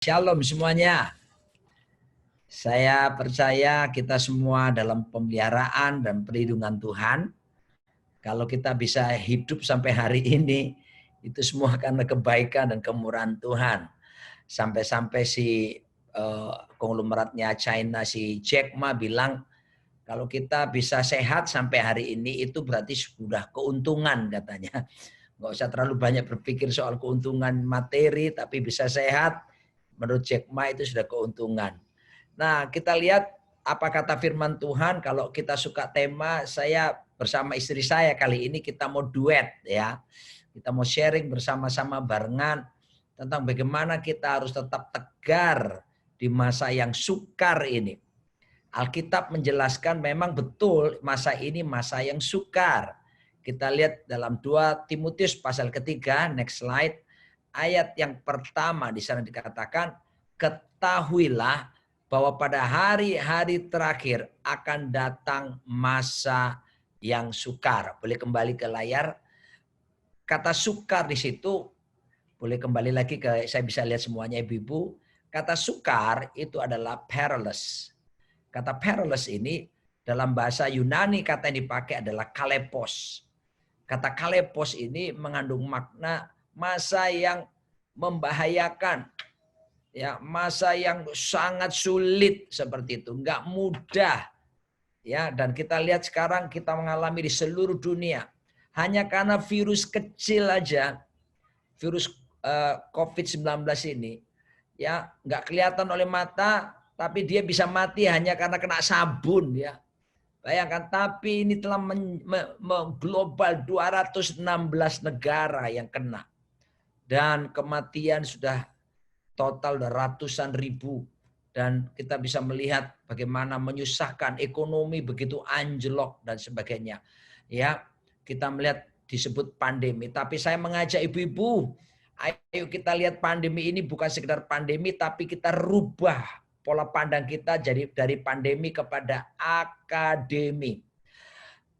Shalom semuanya. Saya percaya kita semua dalam pemeliharaan dan perlindungan Tuhan. Kalau kita bisa hidup sampai hari ini, itu semua karena kebaikan dan kemurahan Tuhan. Sampai-sampai si konglomeratnya China, si Jack Ma bilang, kalau kita bisa sehat sampai hari ini, itu berarti sudah keuntungan katanya. Nggak usah terlalu banyak berpikir soal keuntungan materi, tapi bisa sehat. Menurut Jack Ma itu sudah keuntungan. Nah, kita lihat apa kata firman Tuhan. Kalau kita suka tema, saya bersama istri saya kali ini kita mau duet ya. Kita mau sharing bersama-sama barengan tentang bagaimana kita harus tetap tegar di masa yang sukar ini. Alkitab menjelaskan memang betul masa ini masa yang sukar. Kita lihat dalam 2 Timotius pasal ketiga, next slide. Ayat yang pertama di sana dikatakan, ketahuilah bahwa pada hari-hari terakhir akan datang masa yang sukar. Boleh kembali ke layar. Kata sukar di situ, boleh kembali lagi ke, saya bisa lihat semuanya ibu-ibu. Kata sukar itu adalah perilous. Kata perilous ini dalam bahasa Yunani kata yang dipakai adalah kalepos. Kata kalepos ini mengandung makna masa yang membahayakan, ya, masa yang sangat sulit seperti itu, enggak mudah, ya. Dan kita lihat sekarang kita mengalami di seluruh dunia hanya karena virus kecil aja, virus COVID-19 ini, ya, enggak kelihatan oleh mata, tapi dia bisa mati hanya karena kena sabun, ya. Bayangkan, tapi ini telah mengglobal 216 negara yang kena. Dan kematian sudah total ratusan ribu. Dan kita bisa melihat bagaimana menyusahkan ekonomi begitu anjlok dan sebagainya. Ya, kita melihat disebut pandemi. Tapi saya mengajak ibu-ibu, ayo kita lihat pandemi ini bukan sekedar pandemi, tapi kita rubah pola pandang kita jadi dari pandemi kepada akademi.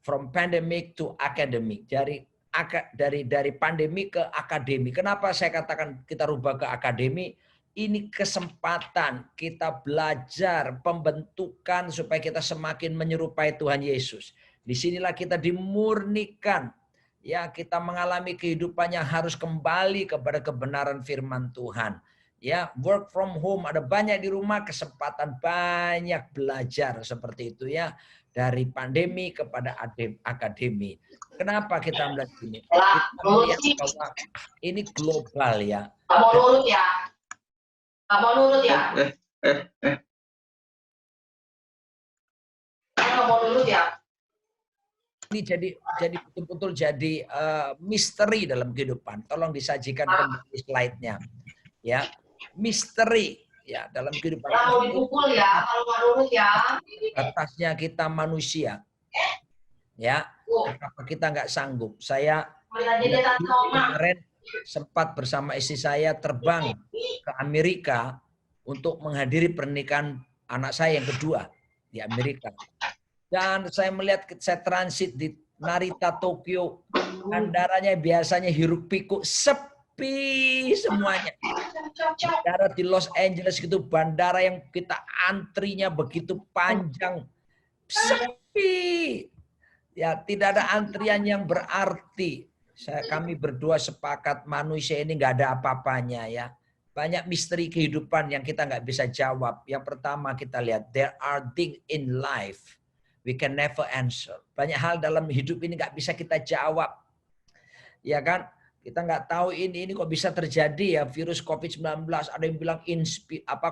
From pandemic to academic. Dari pandemi ke akademi. Kenapa saya katakan kita rubah ke akademi? Ini kesempatan kita belajar pembentukan supaya kita semakin menyerupai Tuhan Yesus. Disinilah kita dimurnikan. Ya, kita mengalami kehidupan yang harus kembali kepada kebenaran firman Tuhan. Ya, work from home, ada banyak di rumah, kesempatan banyak belajar seperti itu ya. Dari pandemi kepada akademi. Kenapa kita melihat ini? Kita melihat bahwa ini global ya. Kamu nurut ya. Kamu nurut ya. Kamu nurut ya. Ini jadi betul-betul jadi misteri dalam kehidupan. Tolong disajikan kembali slide-nya. Ya, misteri ya dalam kehidupan. Kamu dipukul ya kalau nggak nurut ya. Atasnya kita manusia. Ya, kenapa kita nggak sanggup? Saya kemarin sempat bersama istri saya terbang ke Amerika untuk menghadiri pernikahan anak saya yang kedua di Amerika. Dan saya melihat, saya transit di Narita, Tokyo. Bandaranya biasanya hiruk pikuk, sepi semuanya. Bandara di Los Angeles gitu, bandara yang kita antrinya begitu panjang, sepi. Ya, tidak ada antrian yang berarti. Kami berdua sepakat manusia ini nggak ada apa-apanya ya. Banyak misteri kehidupan yang kita nggak bisa jawab. Yang pertama kita lihat, there are things in life we can never answer. Banyak hal dalam hidup ini nggak bisa kita jawab. Ya kan? Kita nggak tahu ini kok bisa terjadi ya, virus COVID-19. Ada yang bilang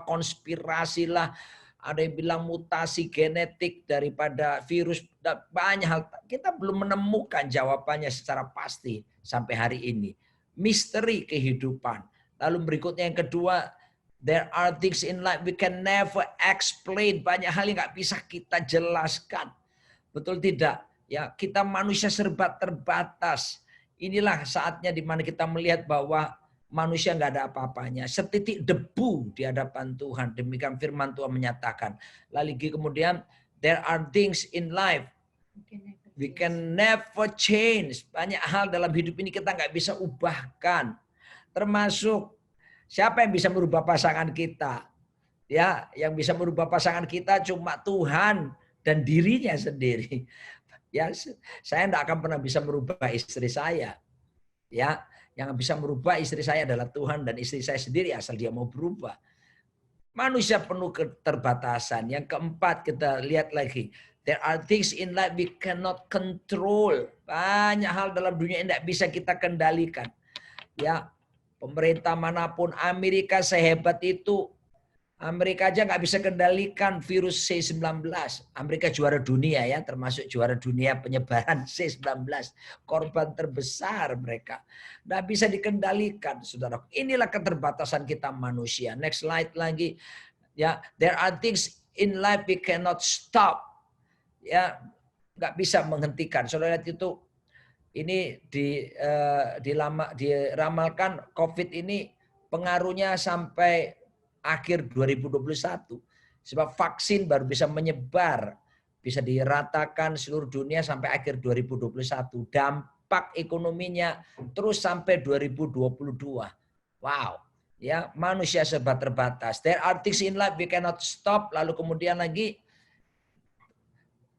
konspirasi lah. Ada yang bilang mutasi genetik daripada virus. Banyak hal. Kita belum menemukan jawabannya secara pasti sampai hari ini. Misteri kehidupan. Lalu berikutnya yang kedua, there are things in life we can never explain. Banyak hal yang nggak bisa kita jelaskan. Betul tidak? Ya, kita manusia serba terbatas. Inilah saatnya di mana kita melihat bahwa manusia nggak ada apa-apanya. Setitik debu di hadapan Tuhan. Demikian firman Tuhan menyatakan. Lalu kemudian, there are things in life we can never change. Banyak hal dalam hidup ini kita nggak bisa ubahkan. Termasuk Siapa yang bisa merubah pasangan kita? Ya, yang bisa merubah pasangan kita cuma Tuhan dan dirinya sendiri. Ya, saya tidak akan pernah bisa merubah istri saya. Ya, yang bisa merubah istri saya adalah Tuhan dan istri saya sendiri asal dia mau berubah. Manusia penuh keterbatasan. Yang keempat kita lihat lagi. There are things in life we cannot control. Banyak hal dalam dunia yang tidak bisa kita kendalikan. Ya, pemerintah manapun, Amerika sehebat itu, Amerika aja nggak bisa kendalikan virus C19. Amerika juara dunia ya, termasuk juara dunia penyebaran C19. Korban terbesar mereka. Nggak bisa dikendalikan, saudara. Inilah keterbatasan kita manusia. Next slide lagi. Ya, there are things in life we cannot stop. Ya, nggak bisa menghentikan. Saudara lihat itu, ini diramalkan COVID ini pengaruhnya sampai akhir 2021. Sebab vaksin baru bisa menyebar, bisa diratakan seluruh dunia sampai akhir 2021. Dampak ekonominya terus sampai 2022. Wow. Ya, manusia serba terbatas. There are things in life we cannot stop. Lalu kemudian lagi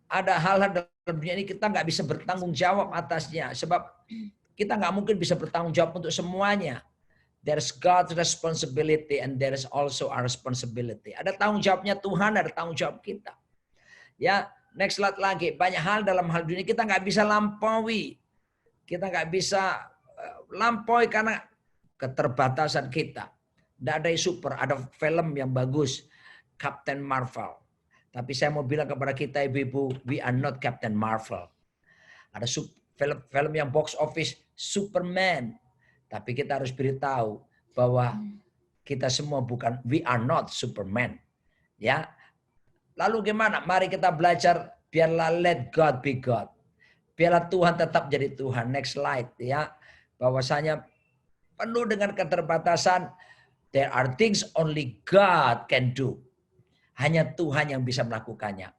ada hal-hal dalam dunia ini kita nggak bisa bertanggung jawab atasnya. Sebab kita nggak mungkin bisa bertanggung jawab untuk semuanya. There's God's responsibility and there is also our responsibility. Ada tanggung jawabnya Tuhan, ada tanggung jawab kita. Ya, next slide lagi. Banyak hal dalam hal dunia kita nggak bisa lampaui. Kita nggak bisa lampaui karena keterbatasan kita. Tidak ada yang super. Ada film yang bagus, Captain Marvel. Tapi saya mau bilang kepada kita ibu-ibu, we are not Captain Marvel. Ada film yang box office, Superman. Tapi kita harus beritahu bahwa kita semua bukan, we are not Superman. Ya. Lalu gimana? Mari kita belajar, biarlah let God be God. Biarlah Tuhan tetap jadi Tuhan. Next slide ya. Bahwasanya penuh dengan keterbatasan, there are things only God can do. Hanya Tuhan yang bisa melakukannya.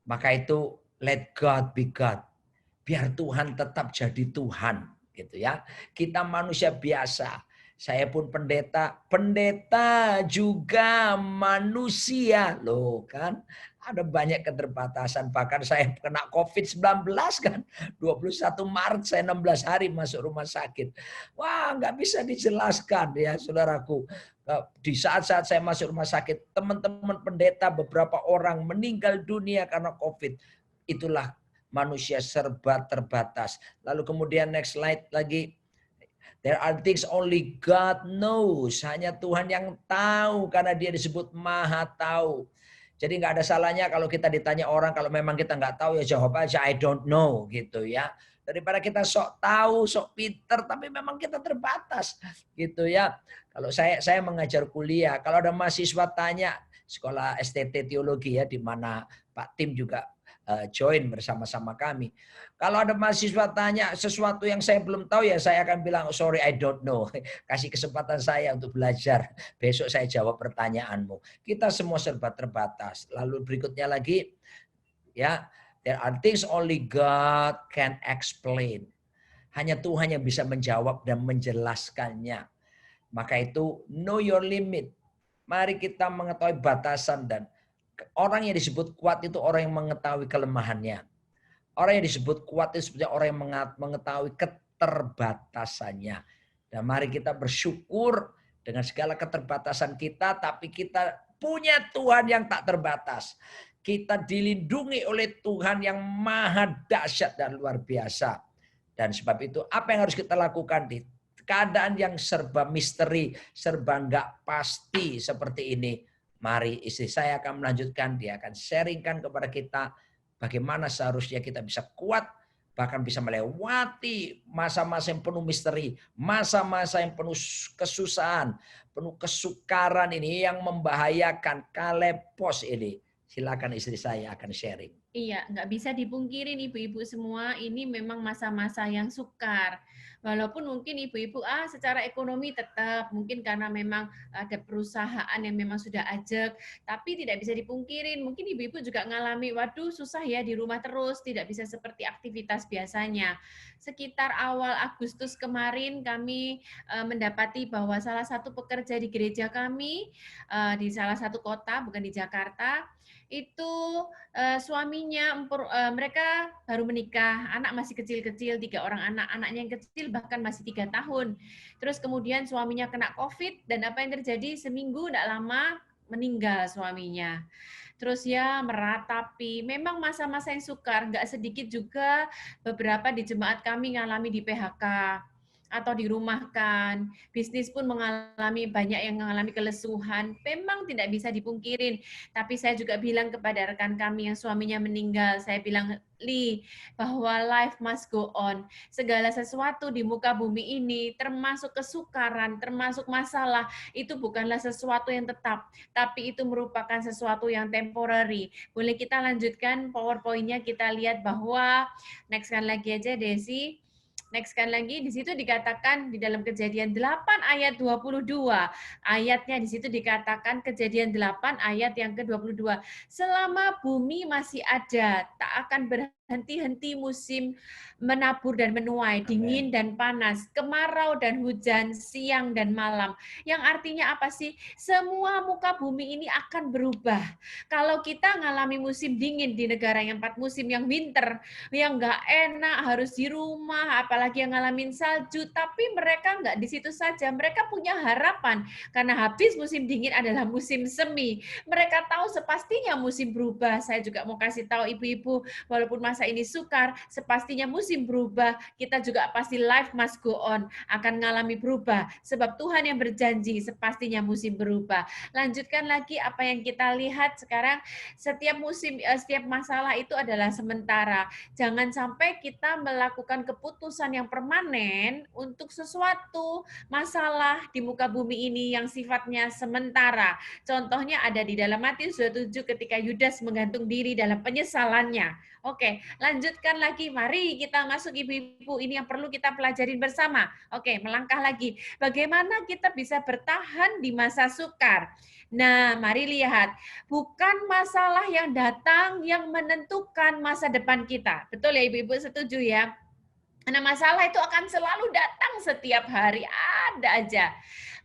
Maka itu let God be God. Biar Tuhan tetap jadi Tuhan. Gitu ya. Kita manusia biasa. Saya pun pendeta. Pendeta juga manusia. Loh kan. Ada banyak keterbatasan. Bahkan saya kena COVID-19 kan. 21 Maret saya 16 hari masuk rumah sakit. Wah nggak bisa dijelaskan ya saudaraku. Di saat-saat saya masuk rumah sakit, teman-teman pendeta beberapa orang meninggal dunia karena COVID. Itulah manusia serba terbatas. Lalu kemudian next slide lagi. There are things only God knows. Hanya Tuhan yang tahu karena dia disebut maha tahu. Jadi nggak ada salahnya kalau kita ditanya orang, kalau memang kita nggak tahu ya jawab aja I don't know gitu ya. Daripada kita sok tahu, sok pinter, tapi memang kita terbatas gitu ya. Kalau saya mengajar kuliah, kalau ada mahasiswa tanya sekolah STT teologi ya, di mana Pak Tim juga join bersama-sama kami. Kalau ada mahasiswa tanya sesuatu yang saya belum tahu ya saya akan bilang sorry I don't know. Kasih kesempatan saya untuk belajar. Besok saya jawab pertanyaanmu. Kita semua serba terbatas. Lalu berikutnya lagi ya, there are things only God can explain. Hanya Tuhan yang bisa menjawab dan menjelaskannya. Maka itu know your limit. Mari kita mengetahui batasan dan orang yang disebut kuat itu orang yang mengetahui kelemahannya. Orang yang disebut kuat itu sebenarnya orang yang mengetahui keterbatasannya. Dan mari kita bersyukur dengan segala keterbatasan kita, tapi kita punya Tuhan yang tak terbatas. Kita dilindungi oleh Tuhan yang maha dahsyat dan luar biasa. Dan sebab itu apa yang harus kita lakukan di keadaan yang serba misteri, serba enggak pasti seperti ini. Mari istri saya akan melanjutkan, dia akan sharingkan kepada kita bagaimana seharusnya kita bisa kuat, bahkan bisa melewati masa-masa yang penuh misteri, masa-masa yang penuh kesusahan, penuh kesukaran ini yang membahayakan, kalepos ini. Silakan istri saya akan sharing. Iya, nggak bisa dipungkirin ibu-ibu semua, ini memang masa-masa yang sukar. Walaupun mungkin ibu-ibu, secara ekonomi tetap, mungkin karena memang ada perusahaan yang memang sudah ajak, tapi tidak bisa dipungkirin, mungkin ibu-ibu juga ngalami, waduh susah ya di rumah terus, tidak bisa seperti aktivitas biasanya. Sekitar awal Agustus kemarin kami mendapati bahwa salah satu pekerja di gereja kami, di salah satu kota, bukan di Jakarta, itu suaminya mereka baru menikah, anak masih kecil-kecil, 3 orang anak, anaknya yang kecil bahkan masih 3 tahun. Terus kemudian suaminya kena COVID dan apa yang terjadi seminggu tidak lama meninggal suaminya. Terus ya meratapi, memang masa-masa yang sukar, nggak sedikit juga beberapa di jemaat kami ngalami di PHK atau dirumahkan, bisnis pun mengalami banyak yang mengalami kelesuhan, memang tidak bisa dipungkirin. Tapi saya juga bilang kepada rekan kami yang suaminya meninggal, saya bilang, Li, bahwa life must go on. Segala sesuatu di muka bumi ini, termasuk kesukaran, termasuk masalah, itu bukanlah sesuatu yang tetap, tapi itu merupakan sesuatu yang temporary. Boleh kita lanjutkan PowerPoint-nya, kita lihat bahwa, next-kan lagi aja Desi, next-kan lagi, di situ dikatakan di dalam Kejadian 8 ayat 22. Ayatnya di situ dikatakan Kejadian 8 ayat yang ke-22. Selama bumi masih ada, tak akan berhenti-henti musim menabur dan menuai, dingin dan panas, kemarau dan hujan, siang dan malam. Yang artinya apa sih? Semua muka bumi ini akan berubah. Kalau kita ngalami musim dingin di negara yang 4 musim, yang winter, yang nggak enak, harus di rumah, apalagi yang ngalamin salju, tapi mereka nggak di situ saja, mereka punya harapan, karena habis musim dingin adalah musim semi. Mereka tahu sepastinya musim berubah. Saya juga mau kasih tahu ibu-ibu, walaupun masa ini sukar, sepastinya musim berubah, kita juga pasti life must go on, akan mengalami berubah, sebab Tuhan yang berjanji sepastinya musim berubah. Lanjutkan lagi apa yang kita lihat sekarang, setiap musim, setiap masalah itu adalah sementara. Jangan sampai kita melakukan keputusan yang permanen untuk sesuatu masalah di muka bumi ini yang sifatnya sementara. Contohnya ada di dalam Matius 27 ketika Yudas menggantung diri dalam penyesalannya. Oke, lanjutkan lagi. Mari kita masuk ibu-ibu, ini yang perlu kita pelajarin bersama. Oke, melangkah lagi. Bagaimana kita bisa bertahan di masa sukar? Nah, mari lihat. Bukan masalah yang datang yang menentukan masa depan kita. Betul ya ibu-ibu, setuju ya? Karena masalah itu akan selalu datang setiap hari, ada aja.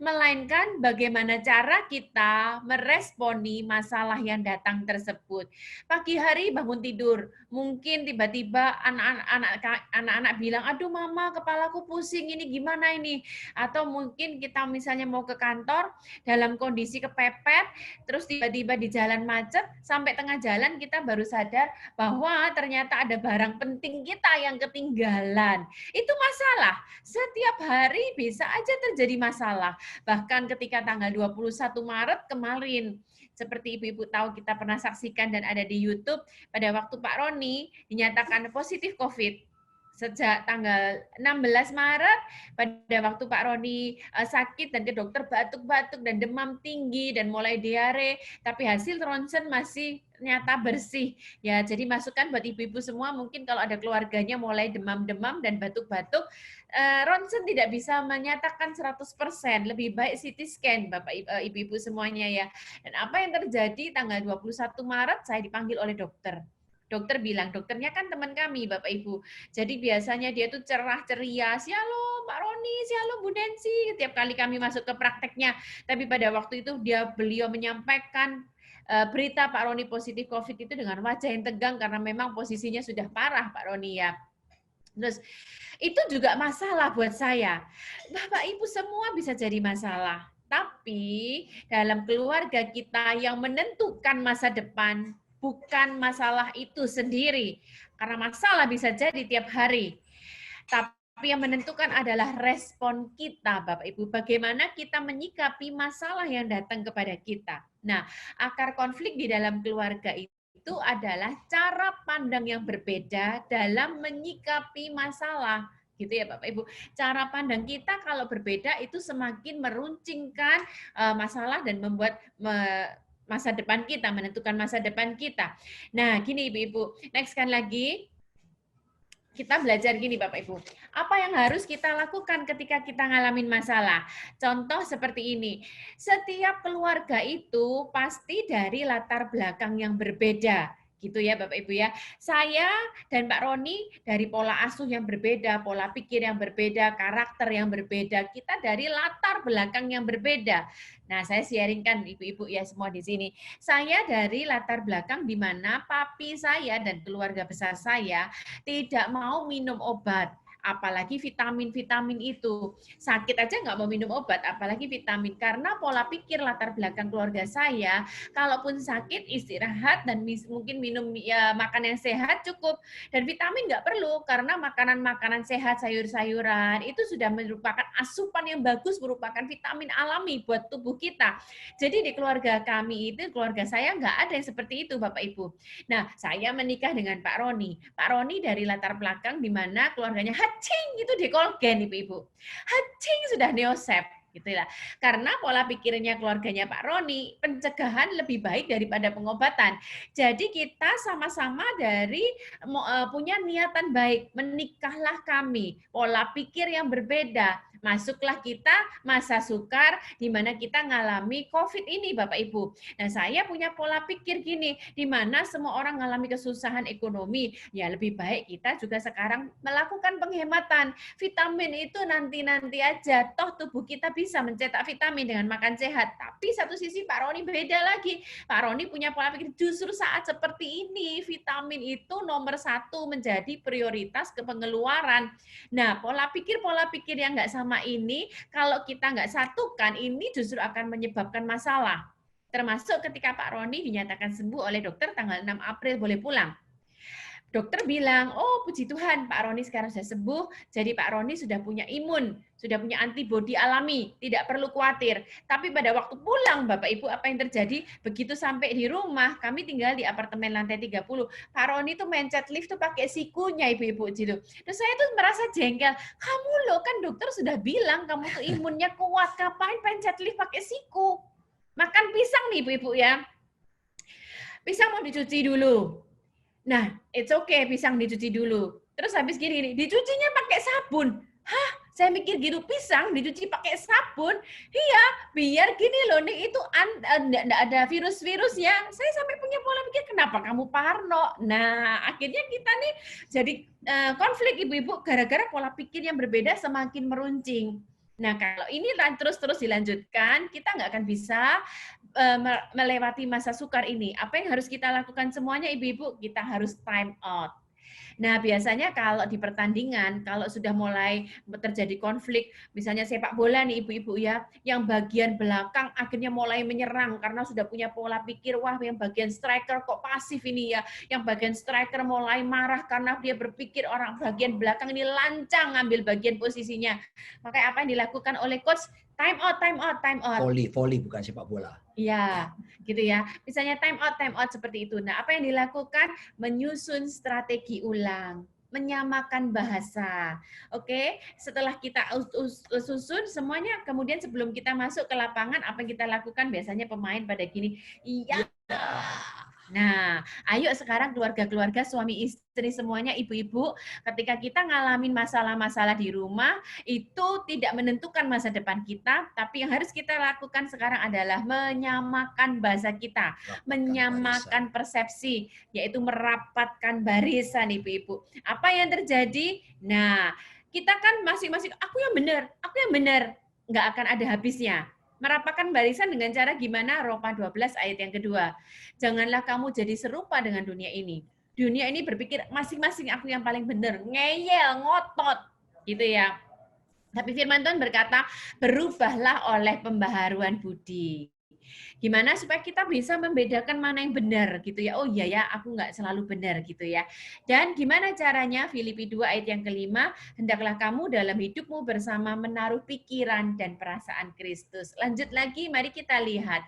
Melainkan bagaimana cara kita meresponi masalah yang datang tersebut. Pagi hari bangun tidur, mungkin tiba-tiba anak-anak bilang, aduh mama kepalaku pusing, ini gimana ini? Atau mungkin kita misalnya mau ke kantor, dalam kondisi kepepet, terus tiba-tiba di jalan macet, sampai tengah jalan kita baru sadar bahwa ternyata ada barang penting kita yang ketinggalan. Itu masalah. Setiap hari bisa aja terjadi masalah. Bahkan ketika tanggal 21 Maret kemarin, seperti ibu-ibu tahu kita pernah saksikan dan ada di YouTube, pada waktu Pak Roni dinyatakan positif COVID. Sejak tanggal 16 Maret, pada waktu Pak Roni sakit dan ke dokter batuk-batuk dan demam tinggi dan mulai diare, tapi hasil ronsen masih nyata bersih. Ya, jadi masukan buat ibu-ibu semua, mungkin kalau ada keluarganya mulai demam-demam dan batuk-batuk, ronsen tidak bisa menyatakan 100%, lebih baik CT scan Bapak Ibu-ibu semuanya ya. Dan apa yang terjadi tanggal 21 Maret saya dipanggil oleh dokter. Dokter bilang, dokternya kan teman kami Bapak Ibu. Jadi biasanya dia tuh cerah ceria, "Shalom Pak Roni, shalom Bu Nancy." Setiap kali kami masuk ke prakteknya, tapi pada waktu itu beliau menyampaikan berita Pak Roni positif COVID itu dengan wajah yang tegang karena memang posisinya sudah parah Pak Roni ya. Terus itu juga masalah buat saya. Bapak Ibu semua bisa jadi masalah. Tapi dalam keluarga kita yang menentukan masa depan bukan masalah itu sendiri. Karena masalah bisa jadi tiap hari. Tapi yang menentukan adalah respon kita, Bapak Ibu. Bagaimana kita menyikapi masalah yang datang kepada kita. Nah, akar konflik di dalam keluarga itu adalah cara pandang yang berbeda dalam menyikapi masalah. Gitu ya Bapak Ibu. Cara pandang kita kalau berbeda itu semakin meruncingkan masalah dan membuat masa depan kita, menentukan masa depan kita. Nah, gini Ibu-ibu, next kan lagi. Kita belajar gini Bapak Ibu, apa yang harus kita lakukan ketika kita ngalamin masalah? Contoh seperti ini, setiap keluarga itu pasti dari latar belakang yang berbeda. Gitu ya Bapak Ibu ya. Saya dan Pak Roni dari pola asuh yang berbeda, pola pikir yang berbeda, karakter yang berbeda. Kita dari latar belakang yang berbeda. Nah, saya sharingkan Ibu-ibu ya semua di sini. Saya dari latar belakang di mana papi saya dan keluarga besar saya tidak mau minum obat, apalagi vitamin-vitamin itu. Sakit aja nggak mau minum obat, apalagi vitamin. Karena pola pikir latar belakang keluarga saya, kalaupun sakit istirahat dan mungkin minum ya, makan yang sehat cukup. Dan vitamin nggak perlu, karena makanan-makanan sehat, sayur-sayuran, itu sudah merupakan asupan yang bagus, merupakan vitamin alami buat tubuh kita. Jadi di keluarga kami itu, keluarga saya nggak ada yang seperti itu Bapak Ibu. Nah, saya menikah dengan Pak Roni. Pak Roni dari latar belakang di mana keluarganya hacing itu di Kolgen, Ibu-ibu. Hacing sudah neosep gitu ya. Karena pola pikirnya keluarganya Pak Roni, pencegahan lebih baik daripada pengobatan. Jadi kita sama-sama dari punya niatan baik, menikahlah kami, pola pikir yang berbeda. Masuklah kita masa sukar di mana kita ngalami COVID ini Bapak Ibu. Nah, saya punya pola pikir gini, di mana semua orang ngalami kesusahan ekonomi, ya lebih baik kita juga sekarang melakukan penghematan. Vitamin itu nanti-nanti aja, toh tubuh kita bisa mencetak vitamin dengan makan sehat. Tapi satu sisi Pak Roni beda lagi. Pak Roni punya pola pikir justru saat seperti ini, vitamin itu nomor 1 menjadi prioritas ke pengeluaran. Nah, pola pikir yang nggak sama ini, kalau kita nggak satukan, ini justru akan menyebabkan masalah. Termasuk ketika Pak Roni dinyatakan sembuh oleh dokter tanggal 6 April boleh pulang. Dokter bilang, oh puji Tuhan Pak Roni sekarang sudah sembuh, jadi Pak Roni sudah punya imun, sudah punya antibodi alami, tidak perlu khawatir. Tapi pada waktu pulang Bapak Ibu apa yang terjadi? Begitu sampai di rumah, kami tinggal di apartemen lantai 30, Pak Roni tuh mencet lift tuh pakai sikunya Ibu-ibu gitu. Terus saya tuh merasa jengkel, kamu loh kan dokter sudah bilang kamu tuh imunnya kuat, ngapain pencet lift pakai siku? Makan pisang nih Ibu-ibu ya. Pisang mau dicuci dulu. Nah, it's okay, pisang dicuci dulu. Terus habis gini, dicucinya pakai sabun. Hah? Saya mikir gitu, pisang dicuci pakai sabun? Iya, biar gini loh, nih itu enggak ada virus-virusnya. Saya sampai punya pola pikir, kenapa kamu parno? Nah, akhirnya kita nih jadi konflik ibu-ibu gara-gara pola pikir yang berbeda semakin meruncing. Nah, kalau ini terus-terus dilanjutkan, kita nggak akan bisa melewati masa sukar ini. Apa yang harus kita lakukan semuanya ibu-ibu? Kita harus time out. Nah, biasanya kalau di pertandingan, kalau sudah mulai terjadi konflik, misalnya sepak bola nih ibu-ibu ya, yang bagian belakang akhirnya mulai menyerang karena sudah punya pola pikir, wah yang bagian striker kok pasif ini ya, yang bagian striker mulai marah karena dia berpikir orang bagian belakang ini lancang ngambil bagian posisinya. Maka apa yang dilakukan oleh coach? Time out, time out, time out. Volley bukan sepak bola. Iya, gitu ya. Misalnya time out seperti itu. Nah, apa yang dilakukan? Menyusun strategi ulang, menyamakan bahasa. Oke, setelah kita susun semuanya, kemudian sebelum kita masuk ke lapangan, apa yang kita lakukan? Biasanya pemain pada gini, iya. Nah, ayo sekarang keluarga-keluarga, suami istri semuanya, ibu-ibu, ketika kita ngalamin masalah-masalah di rumah, itu tidak menentukan masa depan kita, tapi yang harus kita lakukan sekarang adalah menyamakan bahasa kita, menyamakan persepsi, yaitu merapatkan barisan, ibu-ibu. Apa yang terjadi? Nah, kita kan masing-masing, aku yang benar, nggak akan ada habisnya. Merapatkan barisan dengan cara gimana? Roma 12 ayat yang kedua. Janganlah kamu jadi serupa dengan dunia ini. Dunia ini berpikir masing-masing aku yang paling benar, ngeyel, ngotot, gitu ya. Tapi firman Tuhan berkata, berubahlah oleh pembaharuan budi. Gimana supaya kita bisa membedakan mana yang benar gitu ya. Oh iya ya, aku nggak selalu benar gitu ya. Dan gimana caranya? Filipi 2 ayat yang kelima, hendaklah kamu dalam hidupmu bersama menaruh pikiran dan perasaan Kristus. Lanjut lagi, mari kita lihat.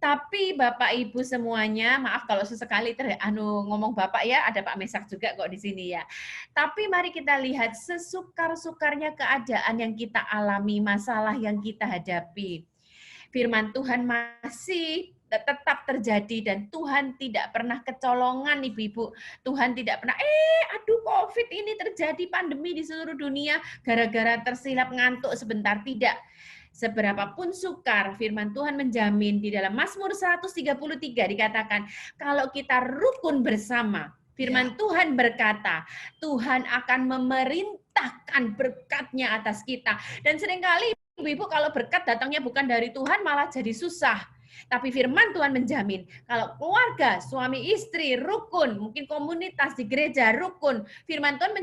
Tapi Bapak Ibu semuanya, maaf kalau sesekali ngomong Bapak ya, ada Pak Mesak juga kok di sini ya. Tapi mari kita lihat sesukar-sukarnya keadaan yang kita alami, masalah yang kita hadapi. Firman Tuhan masih tetap terjadi dan Tuhan tidak pernah kecolongan Ibu-ibu. Tuhan tidak pernah aduh Covid ini terjadi pandemi di seluruh dunia gara-gara tersilap ngantuk sebentar, tidak. Seberapapun sukar, firman Tuhan menjamin di dalam Mazmur 133 dikatakan, kalau kita rukun bersama, firman Tuhan berkata, Tuhan akan memerintahkan berkat-Nya atas kita. Dan seringkali Ibu-ibu kalau berkat datangnya bukan dari Tuhan malah jadi susah. Tapi firman Tuhan menjamin, kalau keluarga, suami istri, rukun, mungkin komunitas di gereja, rukun, firman Tuhan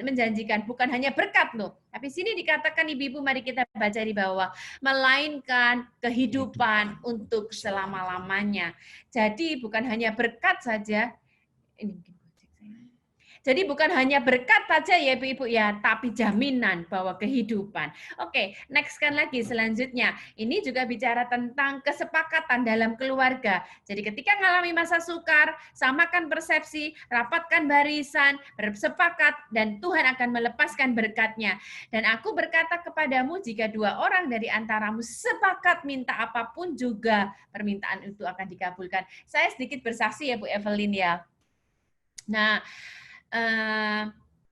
menjanjikan bukan hanya berkat loh. Tapi sini dikatakan ibu-ibu, mari kita baca di bawah, melainkan kehidupan untuk selama-lamanya. Jadi bukan hanya berkat saja, jadi bukan hanya berkat saja ya Ibu-ibu ya, tapi jaminan bahwa kehidupan. Oke, next kan lagi selanjutnya. Ini juga bicara tentang kesepakatan dalam keluarga. Jadi ketika mengalami masa sukar, samakan persepsi, rapatkan barisan, bersepakat, dan Tuhan akan melepaskan berkat-Nya. Dan aku berkata kepadamu, jika dua orang dari antaramu sepakat minta apapun juga, permintaan itu akan dikabulkan. Saya sedikit bersaksi ya Bu Evelyn ya. Nah,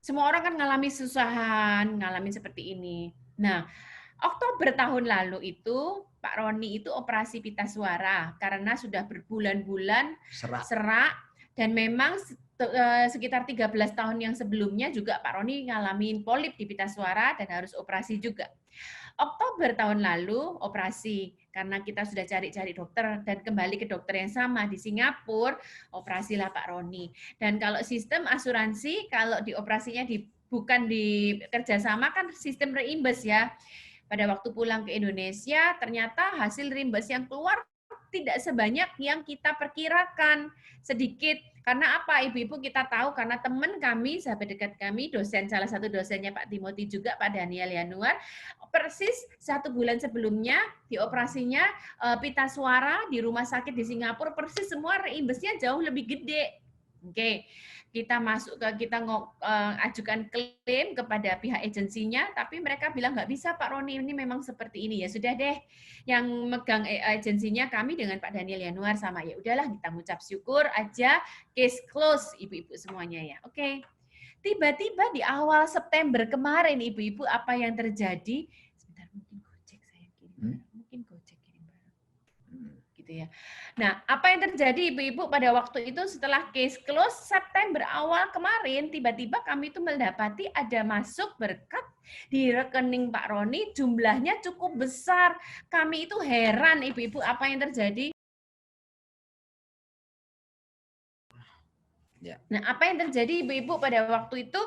semua orang kan ngalami susahan, ngalamin seperti ini. Nah, Oktober tahun lalu itu Pak Roni itu operasi pita suara karena sudah berbulan-bulan serak dan memang sekitar 13 tahun yang sebelumnya juga Pak Roni ngalamin polip di pita suara dan harus operasi juga. Oktober tahun lalu operasi karena kita sudah cari-cari dokter dan kembali ke dokter yang sama di Singapura, operasilah Pak Roni. Dan kalau sistem asuransi, kalau dioperasinya bukan di kerjasama kan sistem reimbus ya. Pada waktu pulang ke Indonesia, ternyata hasil reimbus yang keluar tidak sebanyak yang kita perkirakan, sedikit. Karena apa? Ibu-ibu kita tahu karena teman kami, sahabat dekat kami, dosen, salah satu dosennya Pak Timothy juga, Pak Daniel Yanuar, persis 1 bulan sebelumnya dioperasinya pita suara di rumah sakit di Singapura, persis semua reimbusnya jauh lebih gede. Oke, kita ajukan klaim kepada pihak agensinya, tapi mereka bilang nggak bisa Pak Roni, ini memang seperti ini. Ya sudah deh, yang megang agensinya kami dengan Pak Daniel Yanuar sama, ya udahlah kita mengucap syukur aja, case close ibu-ibu semuanya ya. Oke. Tiba-tiba di awal September kemarin ibu-ibu apa yang terjadi? Sebentar, mungkin Gojek saya kirim. Mungkin Gojek kirim barang. Gitu ya. Nah, apa yang terjadi ibu-ibu pada waktu itu setelah case close September awal kemarin, tiba-tiba kami itu mendapati ada masuk berkat di rekening Pak Roni, jumlahnya cukup besar. Kami itu heran ibu-ibu apa yang terjadi. Nah, apa yang terjadi ibu-ibu pada waktu itu?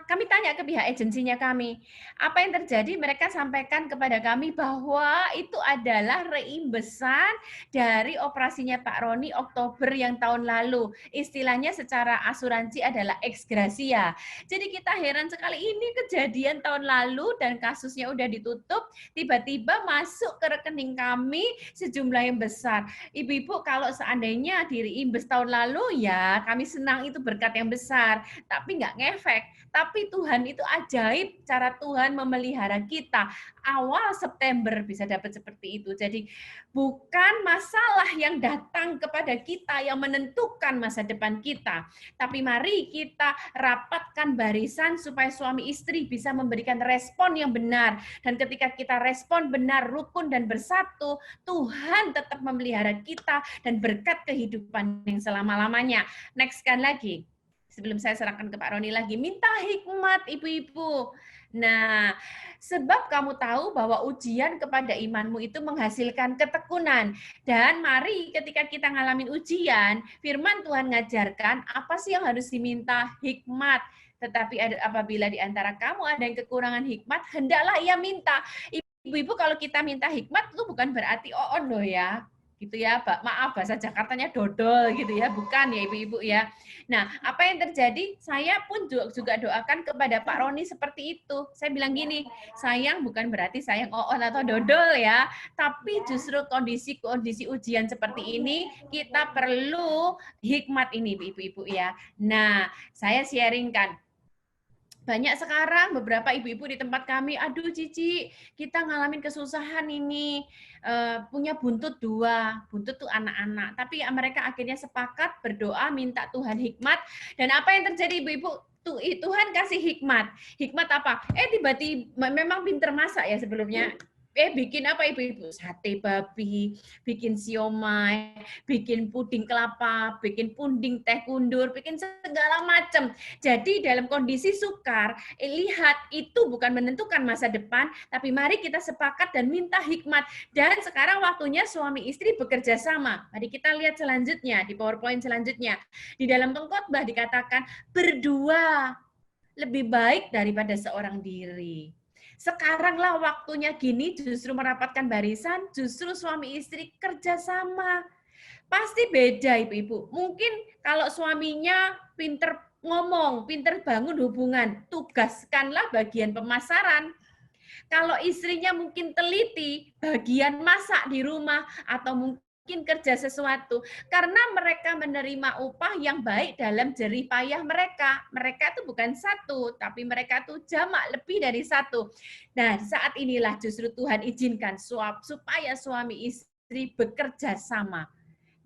Kami tanya ke pihak agensinya kami, apa yang terjadi? Mereka sampaikan kepada kami bahwa itu adalah reimbesan dari operasinya Pak Roni Oktober yang tahun lalu. Istilahnya secara asuransi adalah ex gratia. Jadi kita heran sekali, ini kejadian tahun lalu dan kasusnya udah ditutup, tiba-tiba masuk ke rekening kami sejumlah yang besar. Ibu-ibu kalau seandainya direimbes tahun lalu ya kami senang, itu berkat yang besar, tapi nggak ngefek. Tapi Tuhan itu ajaib, cara Tuhan memelihara kita. Awal September bisa dapat seperti itu. Jadi bukan masalah yang datang kepada kita yang menentukan masa depan kita. Tapi mari kita rapatkan barisan supaya suami istri bisa memberikan respon yang benar. Dan ketika kita respon benar, rukun dan bersatu, Tuhan tetap memelihara kita dan berkat kehidupan yang selama-lamanya. Next kan lagi. Sebelum saya serahkan ke Pak Roni lagi, minta hikmat ibu-ibu. Nah, sebab kamu tahu bahwa ujian kepada imanmu itu menghasilkan ketekunan. Dan mari ketika kita ngalamin ujian, firman Tuhan ngajarkan apa sih yang harus diminta? Hikmat. Tetapi apabila di antara kamu ada yang kekurangan hikmat, hendaklah ia minta. Ibu-ibu kalau kita minta hikmat itu bukan berarti on loh ya. Gitu ya, maaf bahasa Jakartanya dodol gitu ya, bukan ya ibu-ibu ya. Nah, apa yang terjadi? Saya pun juga doakan kepada Pak Roni seperti itu. Saya bilang gini, sayang bukan berarti sayang on atau dodol ya, tapi justru kondisi ujian seperti ini kita perlu hikmat ini ibu-ibu ya. Nah, saya sharingkan. Banyak sekarang beberapa ibu-ibu di tempat kami, aduh Cici, kita ngalamin kesusahan ini, punya buntut 2, buntut tuh anak-anak. Tapi mereka akhirnya sepakat berdoa minta Tuhan hikmat. Dan apa yang terjadi ibu-ibu? Tuhan kasih hikmat. Hikmat apa? Tiba-tiba memang pinter masak ya sebelumnya. Bikin apa ibu-ibu? Sate babi, bikin siomay, bikin puding kelapa, bikin puding teh kundur, bikin segala macam. Jadi dalam kondisi sukar, lihat itu bukan menentukan masa depan, tapi mari kita sepakat dan minta hikmat. Dan sekarang waktunya suami istri bekerja sama. Mari kita lihat selanjutnya, di PowerPoint selanjutnya. Di dalam pengkhotbah dikatakan, berdua lebih baik daripada seorang diri. Sekaranglah waktunya gini justru merapatkan barisan, justru suami istri kerjasama. Pasti beda ibu-ibu. Mungkin kalau suaminya pinter ngomong, pinter bangun hubungan, tugaskanlah bagian pemasaran. Kalau istrinya mungkin teliti, bagian masak di rumah, atau mungkin kerja sesuatu. Karena mereka menerima upah yang baik dalam jerih payah mereka. Mereka itu bukan satu, tapi mereka itu jamak lebih dari satu. Nah, saat inilah justru Tuhan izinkan supaya suami istri bekerja sama.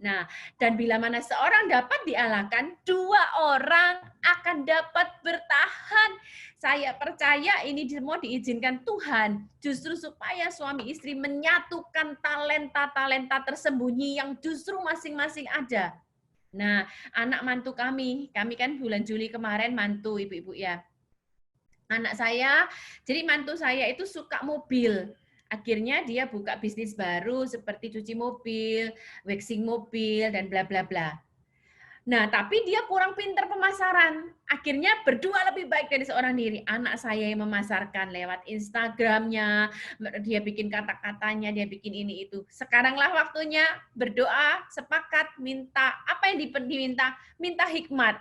Nah, dan bila mana seorang dapat dialahkan, 2 orang akan dapat bertahan. Saya percaya ini semua diizinkan Tuhan, justru supaya suami istri menyatukan talenta-talenta tersembunyi yang justru masing-masing ada. Nah, anak mantu kami kan bulan Juli kemarin mantu ibu-ibu ya. Anak saya, jadi mantu saya itu suka mobil. Akhirnya dia buka bisnis baru seperti cuci mobil, waxing mobil, dan bla bla bla. Nah, tapi dia kurang pintar pemasaran. Akhirnya berdua lebih baik dari seorang diri. Anak saya yang memasarkan lewat Instagramnya, dia bikin kata-katanya, dia bikin ini itu. Sekaranglah waktunya berdoa, sepakat, minta apa yang diminta, minta hikmat.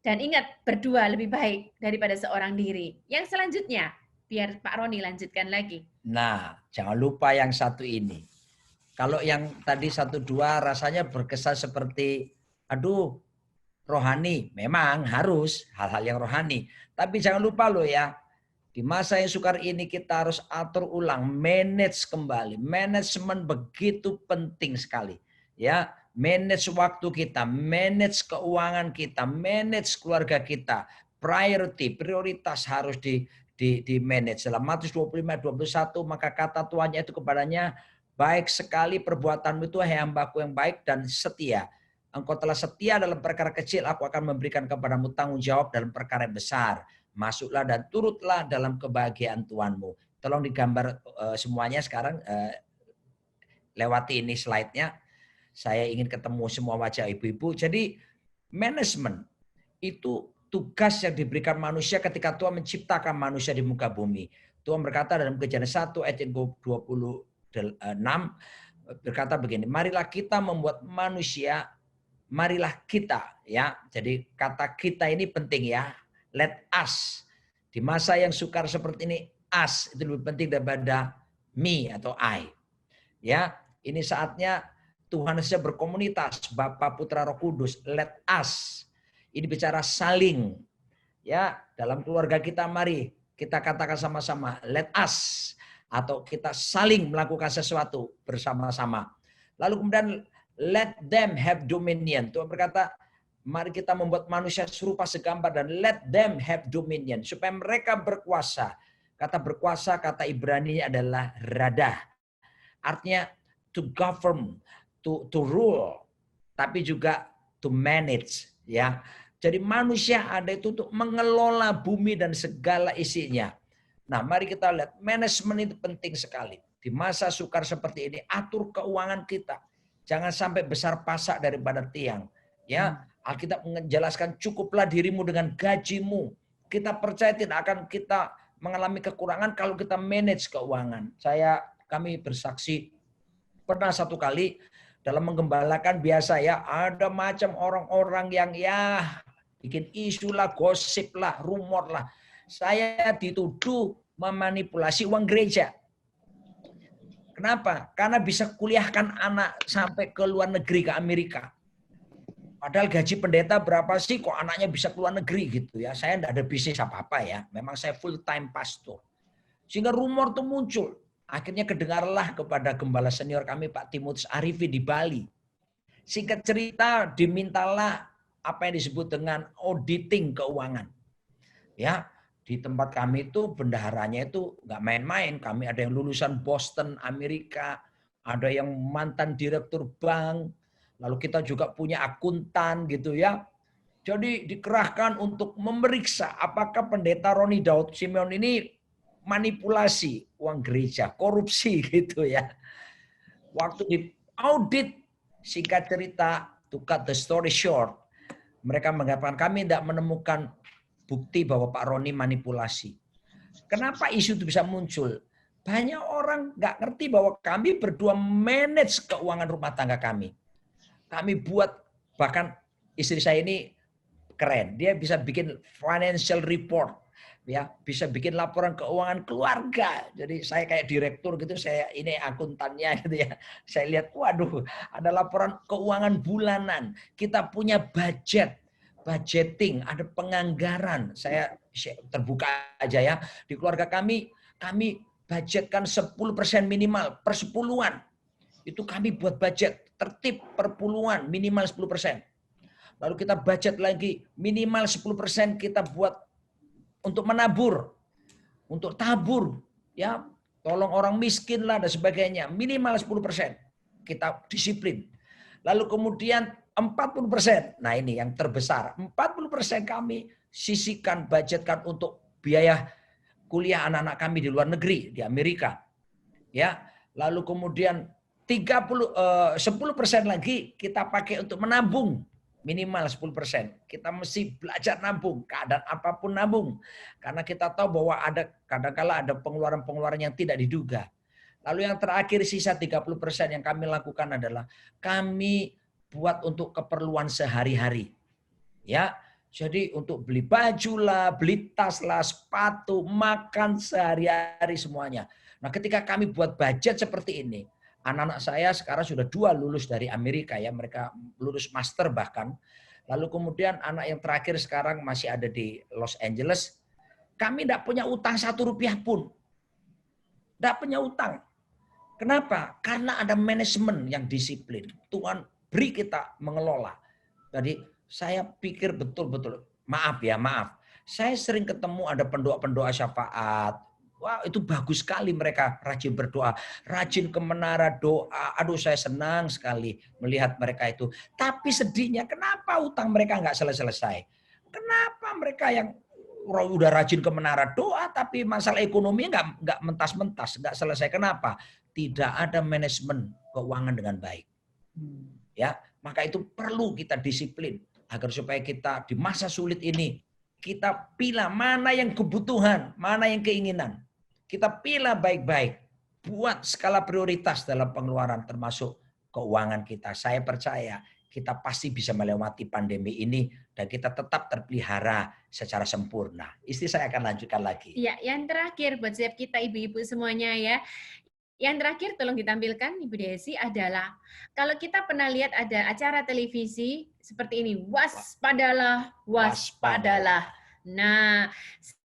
Dan ingat, berdua lebih baik daripada seorang diri. Yang selanjutnya, biar Pak Roni lanjutkan lagi. Nah, jangan lupa yang satu ini. Kalau yang tadi 1, 2 rasanya berkesan seperti, aduh, rohani. Memang harus hal-hal yang rohani. Tapi jangan lupa loh ya, di masa yang sukar ini kita harus atur ulang, manage kembali. Manajemen begitu penting sekali. Ya, manage waktu kita, manage keuangan kita, manage keluarga kita. Prioritas harus di manage. Dalam Matius 25:21, maka kata tuannya itu kepadanya, baik sekali perbuatanmu itu hai hambaku yang baik dan setia. Engkau telah setia dalam perkara kecil, aku akan memberikan kepadamu tanggung jawab dalam perkara yang besar. Masuklah dan turutlah dalam kebahagiaan Tuhanmu. Tolong digambar semuanya sekarang, lewati ini slide-nya. Saya ingin ketemu semua wajah ibu-ibu. Jadi manajemen itu tugas yang diberikan manusia ketika Tuhan menciptakan manusia di muka bumi. Tuhan berkata dalam Kejadian 1 ayat 26 berkata begini, marilah kita membuat manusia, marilah kita, ya. Jadi kata kita ini penting ya. Let us. Di masa yang sukar seperti ini, us itu lebih penting daripada me atau I. Ya, ini saatnya Tuhan saja berkomunitas, Bapa, Putra, Roh Kudus. Let us. Ini bicara saling. Ya, dalam keluarga kita mari kita katakan sama-sama, let us, atau kita saling melakukan sesuatu bersama-sama. Lalu kemudian let them have dominion. Tuhan berkata, mari kita membuat manusia serupa segambar dan let them have dominion supaya mereka berkuasa. Kata berkuasa, kata Ibrani adalah radah. Artinya to govern, to rule, tapi juga to manage, ya. Jadi manusia ada itu untuk mengelola bumi dan segala isinya. Nah, mari kita lihat manajemen itu penting sekali. Di masa sukar seperti ini, atur keuangan kita. Jangan sampai besar pasak daripada tiang. Ya, Alkitab menjelaskan cukuplah dirimu dengan gajimu. Kita percaya tidak akan kita mengalami kekurangan kalau kita manage keuangan. Kami bersaksi pernah satu kali dalam menggembalakan biasa ya, ada macam orang-orang yang ya bikin isu lah, gosip lah, rumor lah. Saya dituduh memanipulasi uang gereja. Kenapa? Karena bisa kuliahkan anak sampai ke luar negeri, ke Amerika. Padahal gaji pendeta berapa sih kok anaknya bisa keluar negeri gitu ya. Saya enggak ada bisnis apa-apa ya. Memang saya full time pastor. Sehingga rumor itu muncul. Akhirnya kedengarlah kepada gembala senior kami Pak Timotius Arifi di Bali. Singkat cerita dimintalah apa yang disebut dengan auditing keuangan. Ya, di tempat kami itu bendaharanya itu nggak main-main. Kami ada yang lulusan Boston, Amerika, ada yang mantan direktur bank, lalu kita juga punya akuntan gitu ya. Jadi dikerahkan untuk memeriksa apakah pendeta Roni Daud Simeon ini manipulasi uang gereja, korupsi gitu ya. Waktu di audit, singkat cerita, to cut the story short, mereka mengatakan kami tidak menemukan bukti bahwa Pak Roni manipulasi. Kenapa isu itu bisa muncul? Banyak orang nggak ngerti bahwa kami berdua manage keuangan rumah tangga kami. Kami buat, bahkan istri saya ini keren. Dia bisa bikin financial report, ya, bisa bikin laporan keuangan keluarga. Jadi saya kayak direktur gitu, saya ini akuntannya gitu ya. Saya lihat, waduh, ada laporan keuangan bulanan. Kita punya budget, budgeting, ada penganggaran. Saya terbuka aja ya. Di keluarga kami budgetkan 10% minimal per sepuluhan. Itu kami buat budget tertib per puluhan minimal 10%. Lalu kita budget lagi minimal 10% kita buat untuk menabur, untuk tabur, ya, tolong orang miskin lah dan sebagainya, minimal 10%. Kita disiplin. Lalu kemudian 40%, nah ini yang terbesar, 40% kami sisihkan, budgetkan untuk biaya kuliah anak-anak kami di luar negeri, di Amerika. Ya, lalu kemudian 10% lagi kita pakai untuk menabung. Minimal 10%. Kita mesti belajar nabung, keadaan apapun nabung. Karena kita tahu bahwa ada kadang-kala ada pengeluaran-pengeluaran yang tidak diduga. Lalu yang terakhir sisa 30% yang kami lakukan adalah kami buat untuk keperluan sehari-hari. Ya, jadi untuk beli baju lah, beli tas lah, sepatu, makan sehari-hari semuanya. Nah, ketika kami buat budget seperti ini, anak-anak saya sekarang sudah 2 lulus dari Amerika ya, mereka lulus master bahkan. Lalu kemudian anak yang terakhir sekarang masih ada di Los Angeles. Kami tidak punya utang 1 rupiah pun. Tidak punya utang. Kenapa? Karena ada manajemen yang disiplin. Tuhan beri kita mengelola. Jadi saya pikir betul-betul, maaf. Saya sering ketemu ada pendoa-pendoa syafaat. Wah, itu bagus sekali mereka rajin berdoa, rajin ke menara doa. Aduh, saya senang sekali melihat mereka itu. Tapi sedihnya, kenapa utang mereka nggak selesai? Kenapa mereka yang udah rajin ke menara doa, tapi masalah ekonomi nggak mentas-mentas, nggak selesai? Kenapa? Tidak ada manajemen keuangan dengan baik. Ya, maka itu perlu kita disiplin agar supaya kita di masa sulit ini kita pilih mana yang kebutuhan, mana yang keinginan. Kita pilih baik-baik, buat skala prioritas dalam pengeluaran termasuk keuangan kita. Saya percaya kita pasti bisa melewati pandemi ini dan kita tetap terpelihara secara sempurna. Istri saya akan lanjutkan lagi. Ya, yang terakhir buat siap kita ibu-ibu semuanya ya. Yang terakhir tolong ditampilkan Ibu Desi adalah kalau kita pernah lihat ada acara televisi seperti ini, waspadalah, waspadalah. Nah,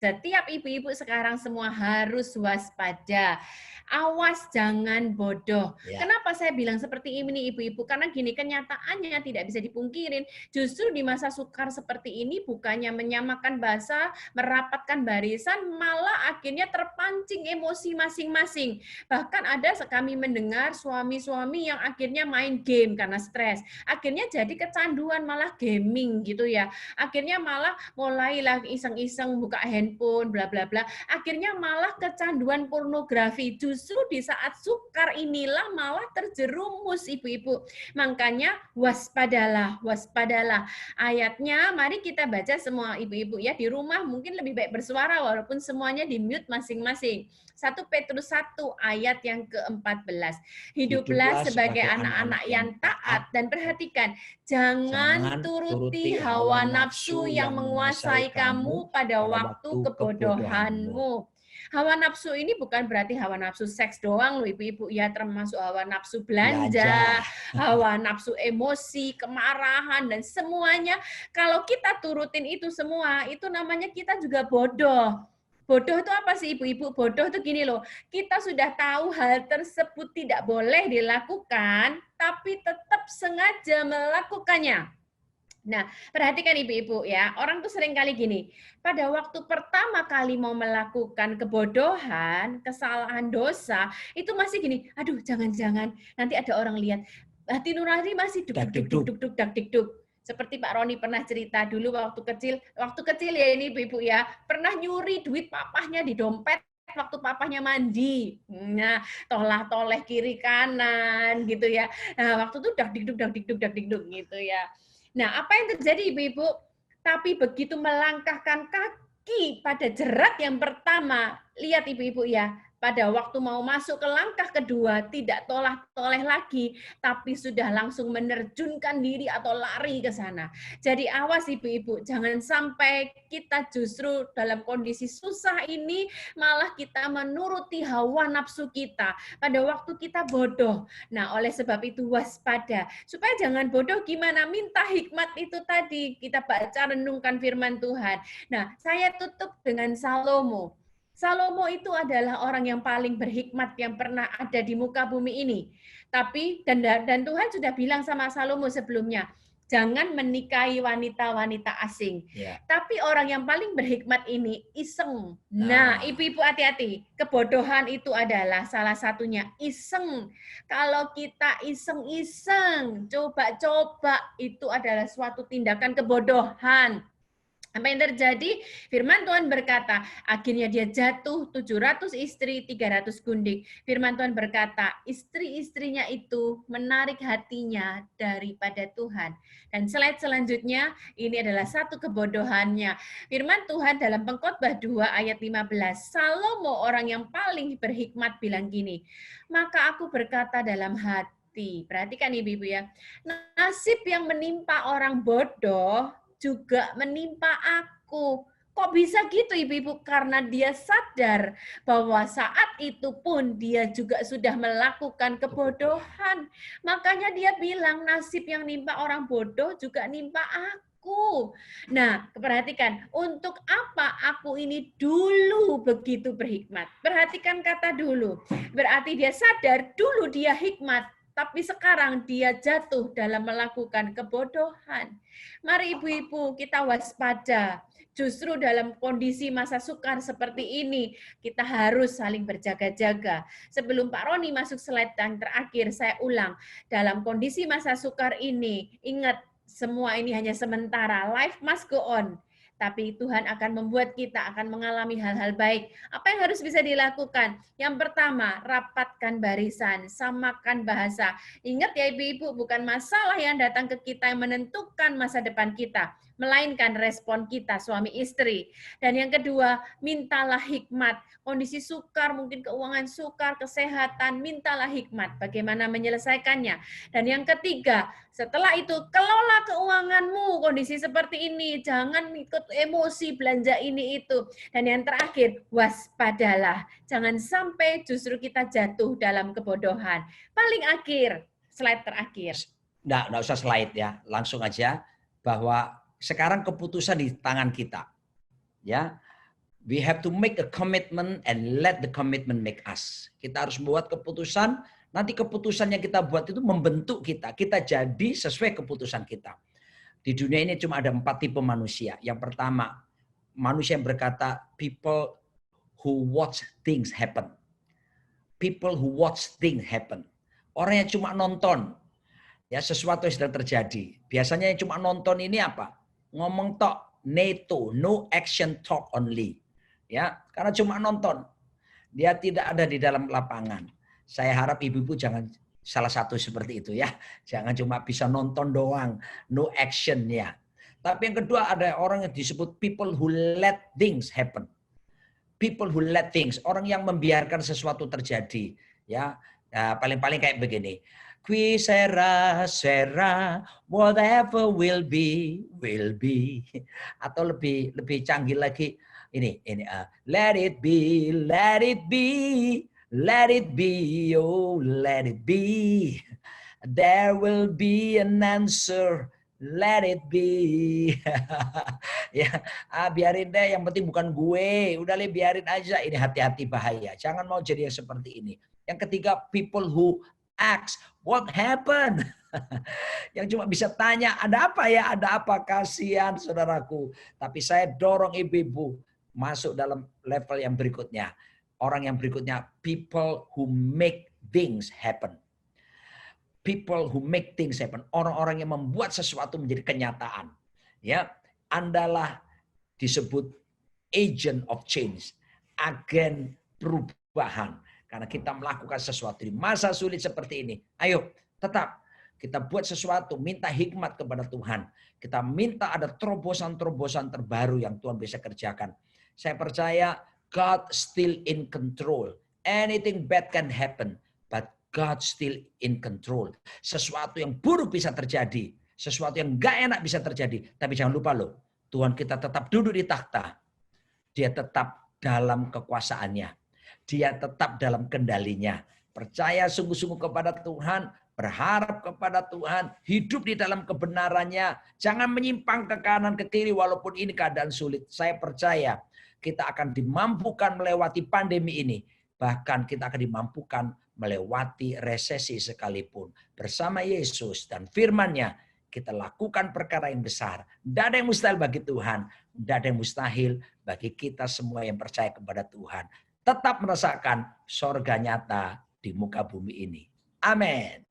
setiap ibu-ibu sekarang semua harus waspada. Awas jangan bodoh. Ya. Kenapa saya bilang seperti ini ibu-ibu? Karena gini, kenyataannya tidak bisa dipungkirin. Justru di masa sukar seperti ini bukannya menyamakan bahasa, merapatkan barisan, malah akhirnya terpancing emosi masing-masing. Bahkan ada kami mendengar suami-suami yang akhirnya main game karena stres. Akhirnya jadi kecanduan malah gaming gitu ya. Akhirnya malah mulailah iseng-iseng buka handphone, bla bla bla. Akhirnya malah kecanduan pornografi. Justru di saat sukar inilah malah terjerumus ibu-ibu. Makanya waspadalah, waspadalah. Ayatnya mari kita baca semua ibu-ibu ya di rumah, mungkin lebih baik bersuara walaupun semuanya di mute masing-masing. 1 Petrus 1 ayat yang ke-14. Hiduplah sebagai anak-anak yang taat dan perhatikan, jangan turuti hawa nafsu yang menguasai kamu pada waktu kebodohanmu. Hawa nafsu ini bukan berarti hawa nafsu seks doang loh ibu-ibu ya, termasuk hawa nafsu belanja, hawa nafsu emosi, kemarahan, dan semuanya. Kalau kita turutin itu semua, itu namanya kita juga bodoh. Bodoh itu apa sih ibu-ibu? Bodoh itu gini loh, kita sudah tahu hal tersebut tidak boleh dilakukan, tapi tetap sengaja melakukannya. Nah, perhatikan ibu-ibu ya, orang tuh sering kali gini, pada waktu pertama kali mau melakukan kebodohan, kesalahan, dosa, itu masih gini, aduh jangan-jangan nanti ada orang lihat, hati nurani masih duk-duk-duk-duk-duk, dak-dik-duk. Seperti Pak Roni pernah cerita dulu waktu kecil ya ini ibu-ibu ya, pernah nyuri duit papahnya di dompet waktu papahnya mandi. Nah, tolah-toleh kiri kanan gitu ya. Nah, waktu itu dak-dik-duk, dak-dik-duk, dak-dik-duk gitu ya. Nah, apa yang terjadi ibu-ibu? Tapi begitu melangkahkan kaki pada jerat yang pertama, lihat ibu-ibu ya, pada waktu mau masuk ke langkah kedua, tidak tolah-toleh lagi, tapi sudah langsung menerjunkan diri atau lari ke sana. Jadi awas ibu-ibu, jangan sampai kita justru dalam kondisi susah ini, malah kita menuruti hawa nafsu kita. Pada waktu kita bodoh. Nah, oleh sebab itu waspada. Supaya jangan bodoh gimana? Minta hikmat itu tadi. Kita baca, renungkan firman Tuhan. Nah, saya tutup dengan Salomo. Salomo itu adalah orang yang paling berhikmat yang pernah ada di muka bumi ini. Tapi dan Tuhan sudah bilang sama Salomo sebelumnya, jangan menikahi wanita-wanita asing. Ya. Tapi orang yang paling berhikmat ini iseng. Nah, ibu-ibu hati-hati. Kebodohan itu adalah salah satunya iseng. Kalau kita iseng-iseng, coba-coba, itu adalah suatu tindakan kebodohan. Apa yang terjadi? Firman Tuhan berkata, akhirnya dia jatuh 700 istri, 300 gundik. Firman Tuhan berkata, istri-istrinya itu menarik hatinya daripada Tuhan. Dan slide selanjutnya, ini adalah satu kebodohannya. Firman Tuhan dalam Pengkhotbah 2 ayat 15, Salomo orang yang paling berhikmat bilang gini, maka aku berkata dalam hati, perhatikan ibu-ibu ya, nasib yang menimpa orang bodoh juga menimpa aku. Kok bisa gitu ibu-ibu? Karena dia sadar bahwa saat itu pun dia juga sudah melakukan kebodohan. Makanya dia bilang nasib yang nimpa orang bodoh juga nimpa aku. Nah, perhatikan, untuk apa aku ini dulu begitu berhikmat? Perhatikan kata dulu. Berarti dia sadar dulu dia hikmat, tapi sekarang dia jatuh dalam melakukan kebodohan. Mari ibu-ibu kita waspada. Justru dalam kondisi masa sukar seperti ini, kita harus saling berjaga-jaga. Sebelum Pak Roni masuk slide yang terakhir, saya ulang. Dalam kondisi masa sukar ini, ingat semua ini hanya sementara. Life must go on. Tapi Tuhan akan membuat kita akan mengalami hal-hal baik. Apa yang harus bisa dilakukan? Yang pertama, rapatkan barisan, samakan bahasa. Ingat ya ibu-ibu, bukan masalah yang datang ke kita yang menentukan masa depan kita, melainkan respon kita suami istri. Dan yang kedua, mintalah hikmat. Kondisi sukar, mungkin keuangan sukar, kesehatan, mintalah hikmat bagaimana menyelesaikannya. Dan yang ketiga, setelah itu kelola keuanganmu kondisi seperti ini, jangan ikut emosi belanja ini itu. Dan yang terakhir, waspadalah. Jangan sampai justru kita jatuh dalam kebodohan. Paling akhir, slide terakhir. Nggak usah slide ya, langsung aja bahwa sekarang keputusan di tangan kita. Ya, we have to make a commitment and let the commitment make us. Kita harus buat keputusan, nanti keputusan yang kita buat itu membentuk kita. Kita jadi sesuai keputusan kita. Di dunia ini cuma ada 4 tipe manusia. Yang pertama, manusia yang berkata, people who watch things happen. People who watch things happen. Orang yang cuma nonton, ya sesuatu yang sedang terjadi. Biasanya yang cuma nonton ini apa? Ngomong tok, no action talk only. Ya, karena cuma nonton. Dia tidak ada di dalam lapangan. Saya harap ibu-ibu jangan salah satu seperti itu ya. Jangan cuma bisa nonton doang, no action ya. Tapi yang kedua ada orang yang disebut people who let things happen. People who let things, orang yang membiarkan sesuatu terjadi ya. Paling-paling kayak begini. Qui sera, whatever will be. Atau lebih canggih lagi, Ini let it be, let it be, let it be, oh let it be. There will be an answer. Let it be. Ya, biarin deh, yang penting bukan gue. Udah le, biarin aja. Ini hati-hati bahaya. Jangan mau jadi yang seperti ini. Yang ketiga, people who ask, what happened? Yang cuma bisa tanya, ada apa ya? Ada apa? Kasihan saudaraku. Tapi saya dorong ibu-ibu masuk dalam level yang berikutnya. Orang yang berikutnya, people who make things happen. People who make things happen. Orang-orang yang membuat sesuatu menjadi kenyataan. Ya, Andalah disebut agent of change, agen perubahan. Karena kita melakukan sesuatu di masa sulit seperti ini. Ayo, tetap kita buat sesuatu, minta hikmat kepada Tuhan. Kita minta ada terobosan-terobosan terbaru yang Tuhan bisa kerjakan. Saya percaya God still in control. Anything bad can happen, but God still in control. Sesuatu yang buruk bisa terjadi. Sesuatu yang gak enak bisa terjadi. Tapi jangan lupa loh, Tuhan kita tetap duduk di takhta. Dia tetap dalam kekuasaannya. Dia tetap dalam kendalinya. Percaya sungguh-sungguh kepada Tuhan. Berharap kepada Tuhan. Hidup di dalam kebenarannya. Jangan menyimpang ke kanan ke kiri walaupun ini keadaan sulit. Saya percaya kita akan dimampukan melewati pandemi ini. Bahkan kita akan dimampukan melewati resesi sekalipun. Bersama Yesus dan firman-Nya, kita lakukan perkara yang besar. Tidak ada yang mustahil bagi Tuhan. Tidak ada yang mustahil bagi kita semua yang percaya kepada Tuhan. Tetap merasakan sorga nyata di muka bumi ini. Amin.